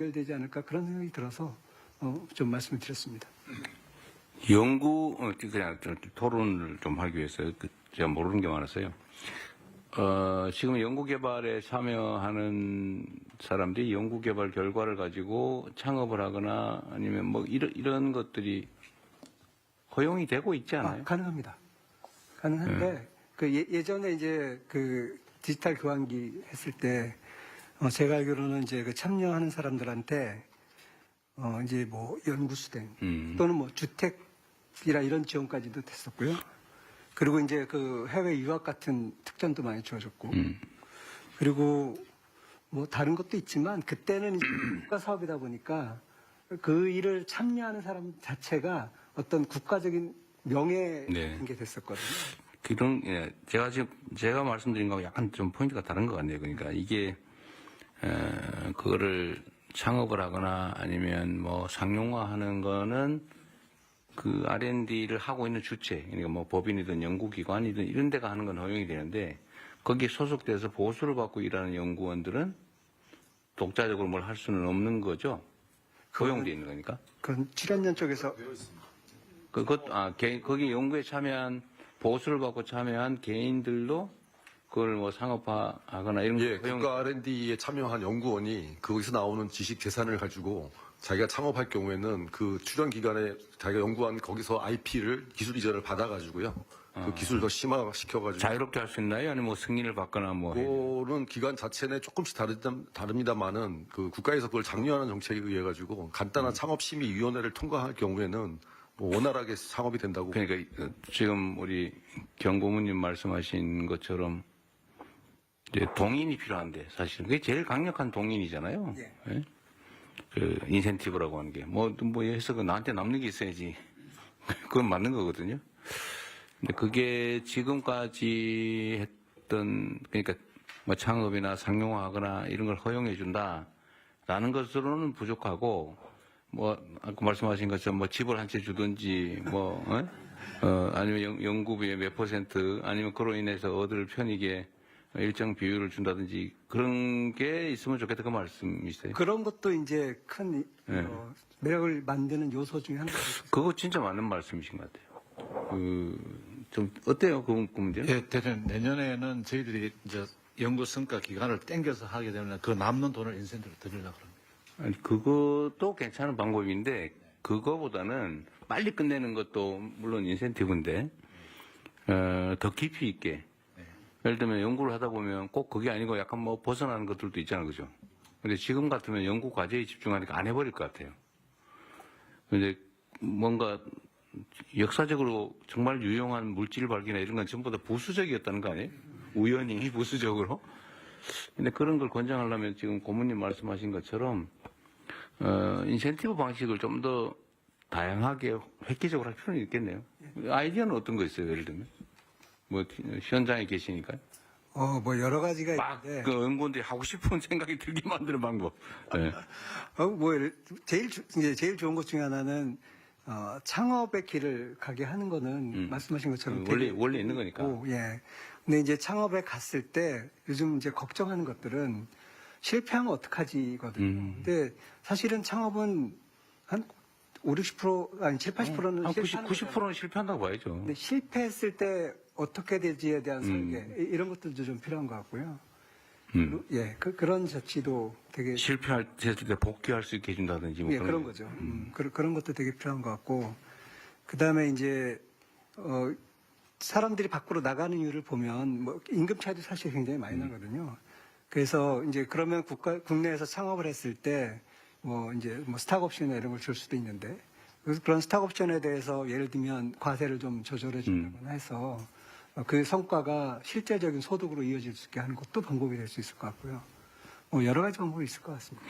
해결되지 않을까 그런 생각이 들어서 좀 말씀을 드렸습니다. 연구 그냥 토론을 좀 하기 위해서 제가 모르는 게 많았어요. 지금 연구 개발에 참여하는 사람들이 연구 개발 결과를 가지고 창업을 하거나 아니면 뭐 이런 것들이 허용이 되고 있지 않아요? 가능합니다. 가능한데 그 예전에 이제 그 디지털 교환기 했을 때 제가 알기로는 이제 그 참여하는 사람들한테 이제 뭐 연구수당 또는 뭐 주택이라 이런 지원까지도 됐었고요. 그리고 이제 그 해외 유학 같은 특전도 많이 주어졌고 그리고 뭐 다른 것도 있지만 그때는 이제 국가 사업이다 보니까 그 일을 참여하는 사람 자체가 어떤 국가적인 명예 같은 게 됐었거든요. 그런 제가 말씀드린 거하고 약간 좀 포인트가 다른 것 같네요. 그러니까 이게 그거를 창업을 하거나 아니면 뭐 상용화하는 거는 그 R&D를 하고 있는 주체, 그러니까 뭐 법인이든 연구기관이든 이런 데가 하는 건 허용이 되는데 거기에 소속돼서 보수를 받고 일하는 연구원들은 독자적으로 뭘 할 수는 없는 거죠. 허용되어 있는 거니까. 그건 출연연 쪽에서 거기 연구에 참여한 보수를 받고 참여한 개인들도 그걸 뭐 상업화하거나 이런 거 국가 R&D에 참여한 연구원이 거기서 나오는 지식 재산을 가지고 자기가 창업할 경우에는 그 출연 기간에 자기가 연구한 거기서 IP를 기술 이전을 받아가지고요. 그 기술을 더 심화시켜가지고. 자유롭게 할 수 있나요? 아니면 뭐 승인을 받거나 뭐. 그거는 기관 자체 내 조금씩 다릅니다만은 그 국가에서 그걸 장려하는 정책에 의해 가지고 간단한 창업심의위원회를 통과할 경우에는 뭐 원활하게 창업이 된다고. 그러니까 지금 우리 경고문님 말씀하신 것처럼 이제 동인이 필요한데 사실 그게 제일 강력한 동인이잖아요. 예? 그 인센티브라고 하는 게 뭐 해서 나한테 남는 게 있어야지. 그건 맞는 거거든요. 근데 그게 지금까지 했던 그러니까 뭐 창업이나 상용화하거나 이런 걸 허용해 준다라는 것으로는 부족하고 뭐 아까 말씀하신 것처럼 뭐 집을 한 채 주든지 뭐 아니면 연구비의 몇 % 아니면 그로 인해서 얻을 편익에 일정 비율을 준다든지 그런 게 있으면 좋겠다 그 말씀이세요? 그런 것도 이제 큰 매력을 만드는 요소 중에 하나가 있어요. 그거 진짜 맞는 말씀이신 것 같아요. 좀 어때요 그 문제는? 예, 대표님 내년에는 저희들이 이제 연구 성과 기간을 땡겨서 하게 되면 그 남는 돈을 인센티브로 드리려고 합니다. 아니, 그것도 괜찮은 방법인데 그거보다는 빨리 끝내는 것도 물론 인센티브인데 더 깊이 있게 예를 들면 연구를 하다 보면 꼭 그게 아니고 약간 뭐 벗어나는 것들도 있잖아요, 그죠? 근데 지금 같으면 연구 과제에 집중하니까 안 해버릴 것 같아요. 근데 뭔가 역사적으로 정말 유용한 물질 발견이나 이런 건 전부 다 부수적이었다는 거 아니에요? 우연히 부수적으로. 근데 그런 걸 권장하려면 지금 고모님 말씀하신 것처럼 인센티브 방식을 좀 더 다양하게 획기적으로 할 필요는 있겠네요. 아이디어는 어떤 거 있어요, 예를 들면? 뭐 현장에 계시니까. 뭐 여러 가지가 막 있는데 그 연구원들이 하고 싶은 생각이 들게 만드는 방법. 네. 뭐 제일 좋은 것 중에 하나는 창업의 길을 가게 하는 거는 말씀하신 것처럼 원래 있는 거니까. 예. 근데 이제 창업에 갔을 때 요즘 이제 걱정하는 것들은 실패하면 어떡하지거든요. 근데 사실은 창업은 한 5, 60% 아니 7, 80%는 한 90%는 실패한다고 봐야죠. 근데 실패했을 때 어떻게 될지에 대한 설계 이런 것들도 좀 필요한 것 같고요. 예, 그런 조치도 되게 실패했을 때 복귀할 수 있게 해준다든지 뭐 예, 그런 거죠. 그런 것도 되게 필요한 것 같고 그다음에 이제 사람들이 밖으로 나가는 이유를 보면 뭐 임금 차이도 사실 굉장히 많이 나거든요. 그래서 이제 그러면 국내에서 창업을 했을 때 뭐 이제 뭐 스탁옵션이나 이런 걸 줄 수도 있는데 그래서 그런 스탁옵션에 대해서 예를 들면 과세를 좀 조절해 준다거나 해서 그 성과가 실제적인 소득으로 이어질 수 있게 하는 것도 방법이 될 수 있을 것 같고요. 뭐 여러 가지 방법이 있을 것 같습니다.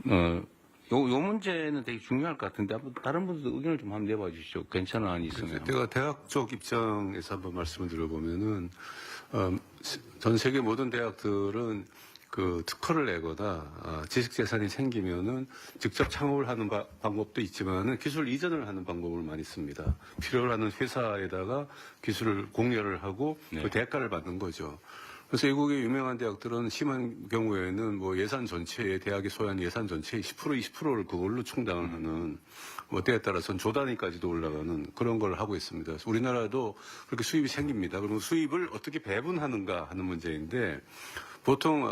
요 문제는 되게 중요할 것 같은데 다른 분들도 의견을 좀 한번 내봐 주시죠. 괜찮은 안이 있으면. 제가 대학 쪽 입장에서 한번 말씀을 드려보면은 전 세계 모든 대학들은 그 특허를 내거나 지식재산이 생기면은 직접 창업을 하는 방법도 있지만은 기술 이전을 하는 방법을 많이 씁니다. 필요로 하는 회사에다가 기술을 공여를 하고 그 대가를 받는 거죠. 그래서 외국의 유명한 대학들은 심한 경우에는 뭐 예산 전체에 대학이 소유한 예산 전체의 10% 20%를 그걸로 충당을 하는 뭐 때에 따라서는 조 단위까지도 올라가는 그런 걸 하고 있습니다. 그래서 우리나라도 그렇게 수입이 생깁니다. 그러면 수입을 어떻게 배분하는가 하는 문제인데 보통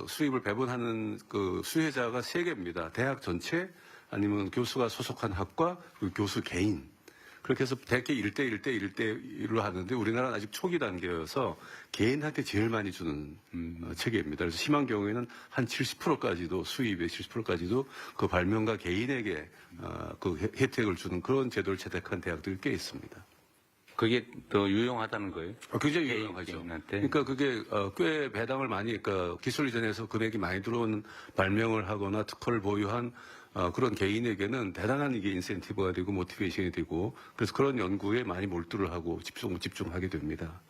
수입을 배분하는 그 수혜자가 세 개입니다. 대학 전체 아니면 교수가 소속한 학과 그리고 교수 개인. 그렇게 해서 대개 1대1로 하는데 우리나라는 아직 초기 단계여서 개인한테 제일 많이 주는 체계입니다. 그래서 심한 경우에는 한 70%까지도 수입의 70%까지도 그 발명가 개인에게 그 혜택을 주는 그런 제도를 채택한 대학들이 꽤 있습니다. 그게 더 유용하다는 거예요? 굉장히 개인, 유용하죠. 개인한테? 그러니까 그게 꽤 배당을 많이, 그러니까 기술 이전에서 금액이 많이 들어오는 발명을 하거나 특허를 보유한 그런 개인에게는 대단한 이게 인센티브가 되고 모티베이션이 되고 그래서 그런 연구에 많이 몰두를 하고 집중하게 됩니다.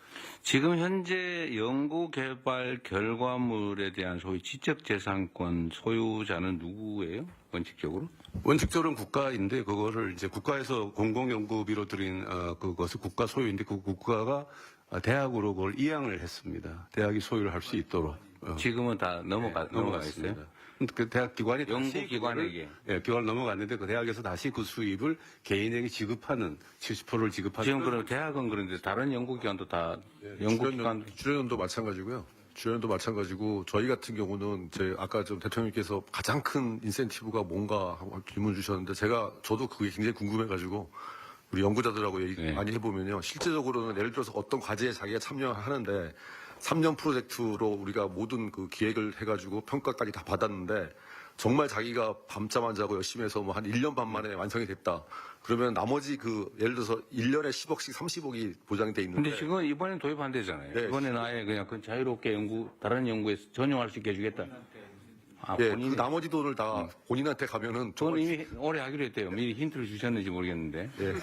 지금 현재 연구 개발 결과물에 대한 소위 지적재산권 소유자는 누구예요? 원칙적으로? 원칙적으로는 국가인데 그거를 이제 국가에서 공공연구비로 들인 그것을 국가 소유인데 그 국가가 대학으로 그걸 이양을 했습니다. 대학이 소유를 할 수 있도록. 지금은 다 넘어가 있어요? 그 대학 기관이 연구기관에게. 기관 넘어갔는데 그 대학에서 다시 그 수입을 개인에게 지급하는 70%를 지급하는. 지금 그럼 대학은 그런데 다른 연구기관도 다 연구기관 주련도 마찬가지고요. 주연도 마찬가지고 저희 같은 경우는 아까 좀 대통령께서 가장 큰 인센티브가 뭔가 하고 질문 주셨는데 저도 그게 굉장히 궁금해가지고 우리 연구자들하고 얘기 네. 많이 해보면요. 실제적으로는 예를 들어서 어떤 과제에 자기가 참여하는데 3년 프로젝트로 우리가 모든 그 기획을 해가지고 평가까지 다 받았는데 정말 자기가 밤잠 안 자고 열심히 해서 뭐 한 1년 반 만에 완성이 됐다. 그러면 나머지 예를 들어서 1년에 10억씩 30억이 보장이 돼 있는데. 근데 지금 이번엔 도입 안 되잖아요. 네. 이번에는 아예 그냥 그 자유롭게 다른 연구에 전용할 수 있게 해주겠다. 예, 본인이, 그 나머지 돈을 다 본인한테 가면은 저는 이미 오래 하기로 했대요. 미리 힌트를 주셨는지 모르겠는데. 예.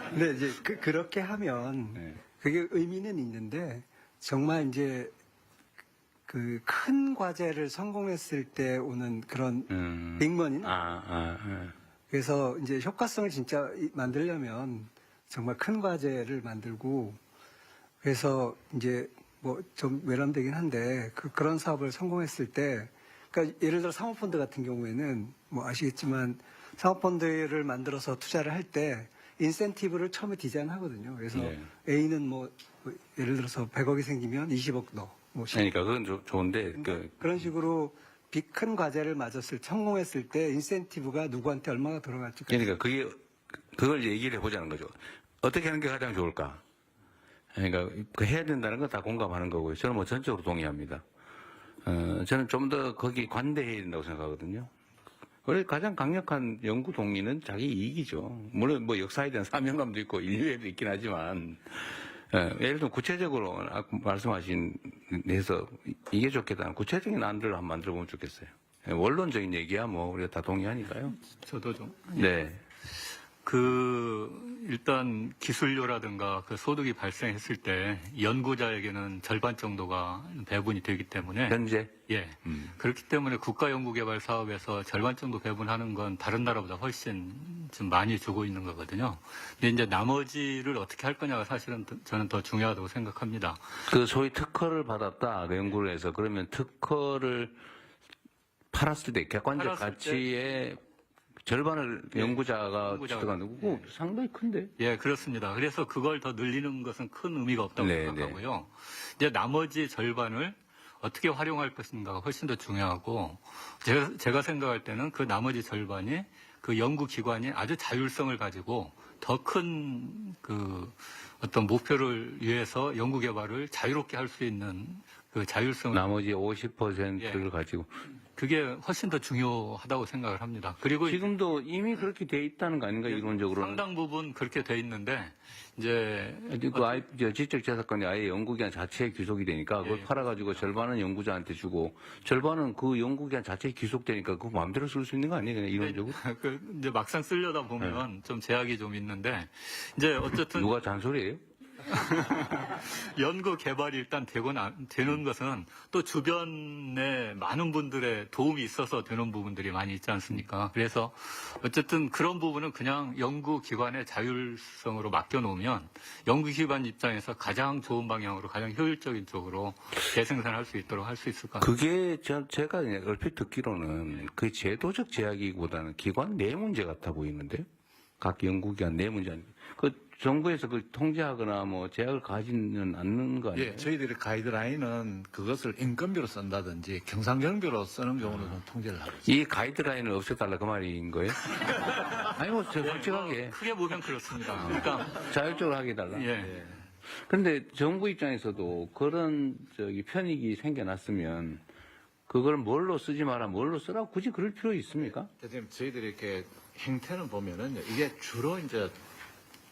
근데 이제 그렇게 하면 네. 그게 의미는 있는데 정말 이제 그 큰 과제를 성공했을 때 오는 그런 빅머니는 그래서 이제 효과성을 진짜 만들려면 정말 큰 과제를 만들고 그래서 이제 뭐 좀 외람되긴 한데 그런 사업을 성공했을 때 그러니까 예를 들어 사모펀드 같은 경우에는 뭐 아시겠지만 사모펀드를 만들어서 투자를 할 때 인센티브를 처음에 디자인하거든요. 그래서 네. A는 뭐 예를 들어서 100억이 생기면 20억 넣어. 뭐 그러니까 그건 좋은데 그런 식으로 큰 과제를 성공했을 때 인센티브가 누구한테 얼마가 들어갈지. 그러니까 그걸 얘기를 해보자는 거죠. 어떻게 하는 게 가장 좋을까? 그러니까 해야 된다는 건 다 공감하는 거고요. 저는 뭐 전적으로 동의합니다. 저는 좀 더 거기 관대해야 된다고 생각하거든요. 원래 가장 강력한 연구 동기는 자기 이익이죠. 물론 뭐 역사에 대한 사명감도 있고 인류애도 있긴 하지만 예를 들면 구체적으로 말씀하신 데서 이게 좋겠다. 구체적인 안들을 한번 만들어 보면 좋겠어요. 원론적인 얘기야 뭐 우리가 다 동의하니까요. 저도 좀. 네. 일단 기술료라든가 그 소득이 발생했을 때 연구자에게는 절반 정도가 배분이 되기 때문에. 현재? 예. 그렇기 때문에 국가연구개발 사업에서 절반 정도 배분하는 건 다른 나라보다 훨씬 좀 많이 주고 있는 거거든요. 근데 이제 나머지를 어떻게 할 거냐가 사실은 저는 더 중요하다고 생각합니다. 그 소위 특허를 받았다. 그 연구를 해서 그러면 특허를 팔았을 때 객관적 팔았을 가치의 절반을 연구자가 취득하는 거고 상당히 큰데. 예, 그렇습니다. 그래서 그걸 더 늘리는 것은 큰 의미가 없다고 네, 생각하고요. 이제 나머지 절반을 어떻게 활용할 것인가가 훨씬 더 중요하고 제가 생각할 때는 그 나머지 절반이 그 연구기관이 아주 자율성을 가지고 더 큰 어떤 목표를 위해서 연구개발을 자유롭게 할 수 있는 그 자율성을 나머지 50%를 예. 가지고. 그게 훨씬 더 중요하다고 생각을 합니다. 그리고 지금도 이미 그렇게 돼 있다는 거 아닌가, 이론적으로는? 상당 부분 그렇게 돼 있는데 이제 지적재산권이 아예 연구기관 자체에 귀속이 되니까 그걸 예. 팔아가지고 절반은 연구자한테 주고 절반은 그 연구기관 자체에 귀속되니까 그거 마음대로 쓸 수 있는 거 아니에요, 그냥 이론적으로? 이제 막상 쓰려다 보면 좀 제약이 좀 있는데 이제 어쨌든 누가 잔소리예요? 연구 개발이 일단 되는 것은 또 주변에 많은 분들의 도움이 있어서 되는 부분들이 많이 있지 않습니까? 그래서 어쨌든 그런 부분은 그냥 연구기관의 자율성으로 맡겨놓으면 연구기관 입장에서 가장 좋은 방향으로 가장 효율적인 쪽으로 재생산할 수 있도록 할 수 있을 것 같아요. 그게 제가 얼핏 듣기로는 그 제도적 제약이기보다는 기관 내 문제 같아 보이는데요. 각 연구기관 내 문제 아니고. 그 정부에서 그걸 통제하거나 뭐 제약을 가지는 않는 거 아니에요? 예, 저희들의 가이드라인은 그것을 인건비로 쓴다든지 경상경비로 쓰는 경우는 좀 통제를 하고 있습니다. 이 가이드라인을 없애달라 그 말인 거예요? 아니 뭐 솔직하게 크게 보면 그렇습니다. 그러니까 자율적으로 하게 해달라. 예. 그런데 정부 입장에서도 그런 편익이 생겨났으면 그걸 뭘로 쓰지 마라, 뭘로 쓰라고 굳이 그럴 필요 있습니까? 지금 저희들이 이렇게 행태는 보면은 이게 주로 이제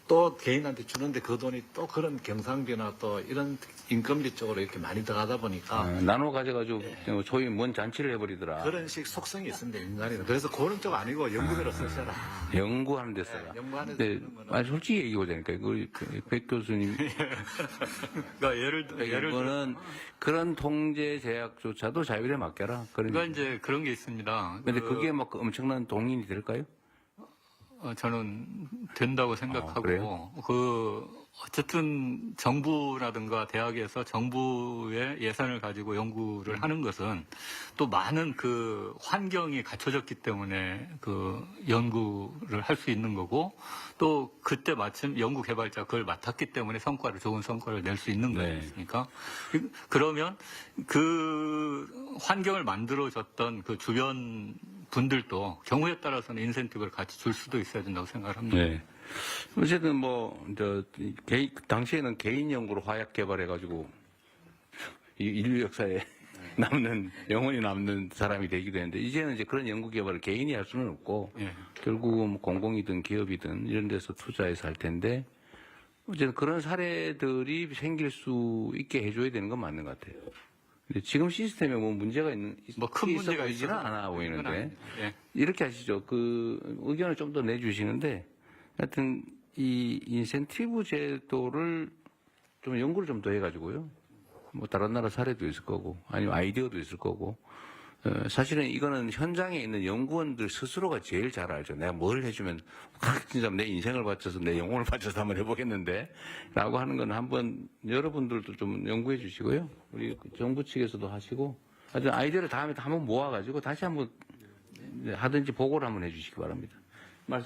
또 개인한테 주는데 그 돈이 또 그런 경상비나 또 이런 인건비 쪽으로 이렇게 많이 들어가다 보니까 나눠 가져가지고 소위 뭔 잔치를 해버리더라. 그런 식 속성이 있습니다, 인간이는. 그래서 그런 쪽 아니고 연구비로 쓰셔라. 연구하는 데 써라. 연구하는 데 근데 쓰는 거는. 아니, 솔직히 얘기하자니까 백 교수님 그러니까 예를 들어 이거는 그런 통제 제약조차도 자율에 맡겨라. 그러니까 이제 그런 게 있습니다. 근데 그게 막 엄청난 동인이 될까요? 저는 된다고 생각하고 그래요? 어쨌든 정부라든가 대학에서 정부의 예산을 가지고 연구를 하는 것은 또 많은 그 환경이 갖춰졌기 때문에 그 연구를 할 수 있는 거고 또 그때 마침 연구 개발자 그걸 맡았기 때문에 좋은 성과를 낼 수 있는 네. 거니까 그러면 그 환경을 만들어줬던 그 주변 분들도 경우에 따라서는 인센티브를 같이 줄 수도 있어야 된다고 생각을 합니다. 네. 어쨌든 당시에는 개인 연구로 화약 개발해가지고 인류 역사에 영원히 남는 사람이 되기도 했는데 이제는 이제 그런 연구 개발을 개인이 할 수는 없고 예. 결국은 뭐 공공이든 기업이든 이런 데서 투자해서 할 텐데 어쨌든 그런 사례들이 생길 수 있게 해줘야 되는 건 맞는 것 같아요. 근데 지금 시스템에 뭐 문제가 큰 문제가 보이지는 있어서 않아 보이는데 예. 이렇게 하시죠. 그 의견을 좀 더 내주시는데 하여튼 이 인센티브 제도를 좀 연구를 좀 더 해가지고요. 뭐 다른 나라 사례도 있을 거고 아니면 아이디어도 있을 거고 사실은 이거는 현장에 있는 연구원들 스스로가 제일 잘 알죠. 내가 뭘 해주면 진짜 내 인생을 바쳐서 내 영혼을 바쳐서 한번 해보겠는데 라고 하는 건 한번 여러분들도 좀 연구해 주시고요. 우리 정부 측에서도 하시고 하여튼 아이디어를 다음에 한번 모아가지고 다시 한번 하든지 보고를 한번 해주시기 바랍니다.